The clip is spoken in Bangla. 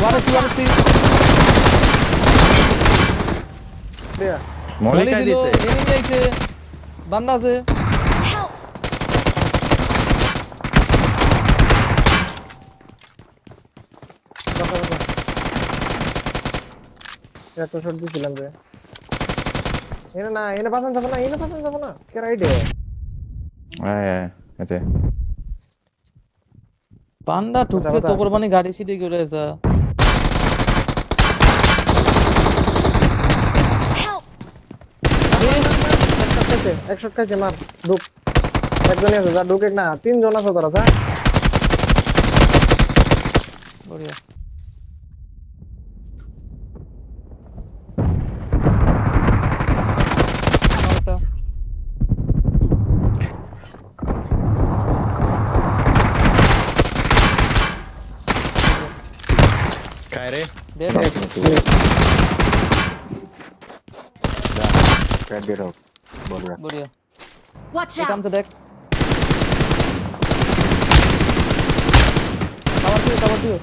ওয়ারেছি মলি খাই দিছে এনিমি আইছে বান্দা আছে Help! এত শট দিছিলাম রে এনে না এনে পাছান যাব না কে রাইডে হ্যাঁ এতে বান্দা ঢুকছে কথা। তো কোরবানি গাড়ি সিটি করে আছে Help! এক শট খাইছে মার ঢুক একজনই আছে যা ঢুকে না তিনজন আছে তোরা যা বড়িয়া একটা খাই রে দেখ Red Dead out. Bolra. বড়িয়া Watch এই out! কামতে দেখ কাভার দিও